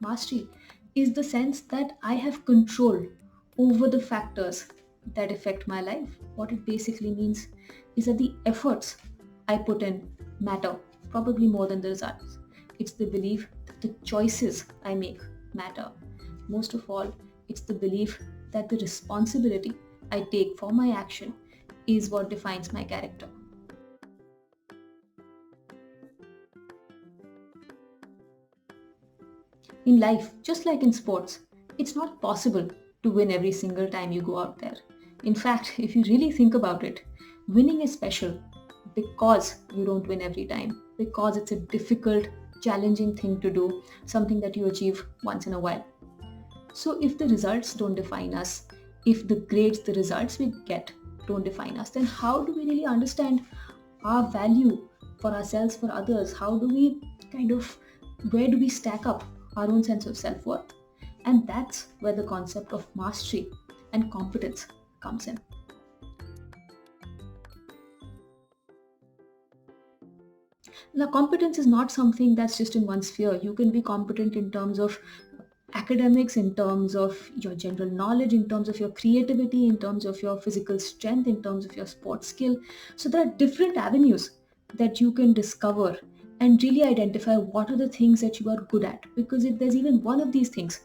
Mastery is the sense that I have control over the factors that affect my life. What it basically means is that the efforts I put in matter, probably more than the results. It's the belief that the choices I make matter. Most of all, it's the belief that the responsibility I take for my action is what defines my character. In life, just like in sports, it's not possible to win every single time you go out there. In fact, if you really think about it, winning is special because you don't win every time, because it's a difficult, challenging thing to do, something that you achieve once in a while. So if the results don't define us, if the grades, the results we get don't define us, then how do we really understand our value for ourselves, for others? How do we where do we stack up our own sense of self-worth? And that's where the concept of mastery and competence comes in. Now, competence is not something that's just in one sphere. You can be competent in terms of academics, in terms of your general knowledge, in terms of your creativity, in terms of your physical strength, in terms of your sports skill. So there are different avenues that you can discover and really identify what are the things that you are good at. Because if there's even one of these things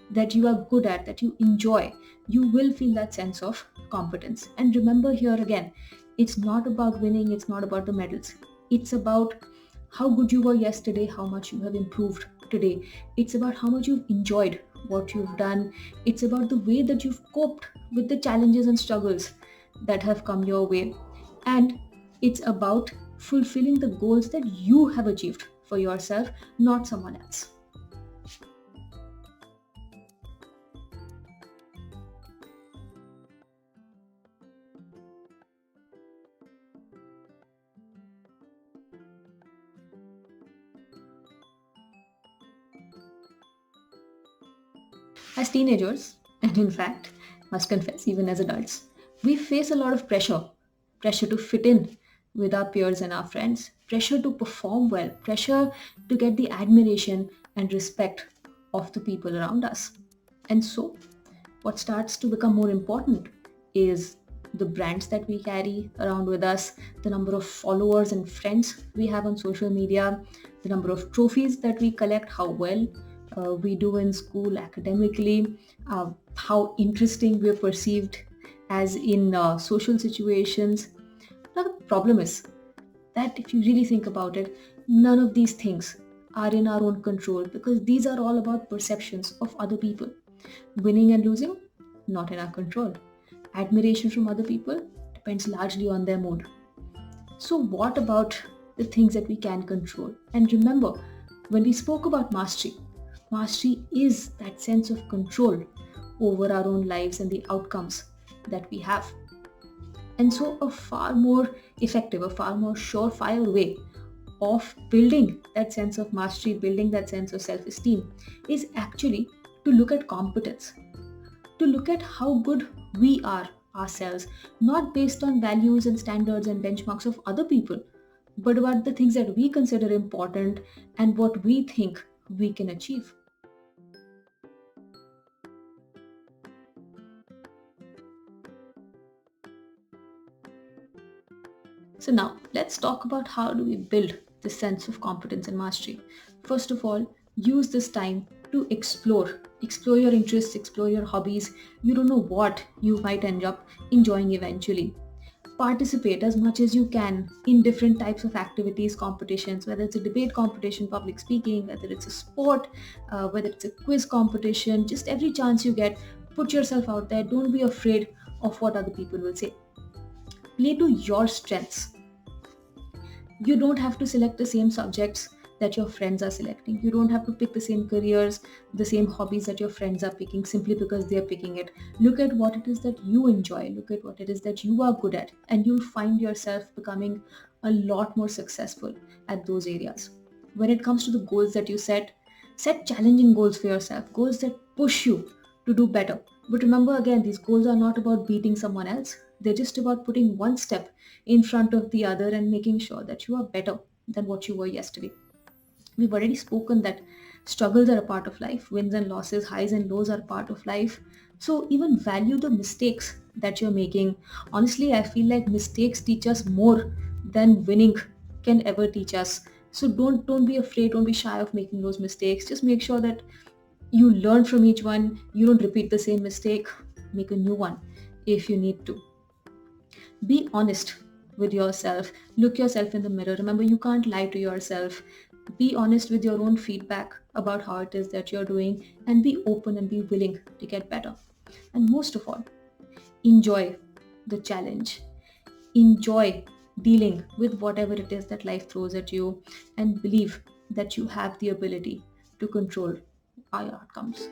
that you are good at, that you enjoy, you will feel that sense of competence. And remember, here again, it's not about winning, it's not about the medals. It's about how good you were yesterday, how much you have improved today. It's about how much you've enjoyed what you've done. It's about the way that you've coped with the challenges and struggles that have come your way. And it's about fulfilling the goals that you have achieved for yourself, not someone else. As teenagers, and in fact, must confess, even as adults, we face a lot of pressure to fit in with our peers and our friends, pressure to perform well, pressure to get the admiration and respect of the people around us. And so, what starts to become more important is the brands that we carry around with us, the number of followers and friends we have on social media, the number of trophies that we collect, how well we do in school academically, how interesting we're perceived as in social situations. Now, the problem is that if you really think about it, none of these things are in our own control because these are all about perceptions of other people. Winning and losing, not in our control. Admiration from other people depends largely on their mood. So, what about the things that we can control? And remember, when we spoke about mastery, mastery is that sense of control over our own lives and the outcomes that we have. And so, a far more effective, a far more surefire way of building that sense of mastery, building that sense of self esteem, is actually to look at competence, to look at how good we are ourselves, not based on values and standards and benchmarks of other people, but about the things that we consider important and what we think we can achieve. So now let's talk about how do we build this sense of competence and mastery. First of all, use this time to explore your interests, explore your hobbies. You don't know what you might end up enjoying eventually. Participate as much as you can in different types of activities, competitions, whether it's a debate competition, public speaking, whether it's a sport, whether it's a quiz competition. Just every chance you get, put yourself out there. Don't be afraid of what other people will say. Play to your strengths. You don't have to select the same subjects that your friends are selecting. You don't have to pick the same careers, the same hobbies that your friends are picking simply because they are picking it. Look at what it is that you enjoy. Look at what it is that you are good at, and you'll find yourself becoming a lot more successful at those areas. When it comes to the goals that you set challenging goals for yourself, goals that push you to do better. But remember, again, these goals are not about beating someone else. They're just about putting one step in front of the other and making sure that you are better than what you were yesterday. We've already spoken that struggles are a part of life, wins and losses, highs and lows are a part of life. So even value the mistakes that you're making. Honestly, I feel like mistakes teach us more than winning can ever teach us. So don't be afraid, don't be shy of making those mistakes. Just make sure that you learn from each one, you don't repeat the same mistake, make a new one if you need to. Be honest with yourself. Look yourself in the mirror. Remember, you can't lie to yourself. Be honest with your own feedback about how it is that you're doing, and be open and be willing to get better. And most of all, enjoy the challenge. Enjoy dealing with whatever it is that life throws at you, and believe that you have the ability to control our outcomes.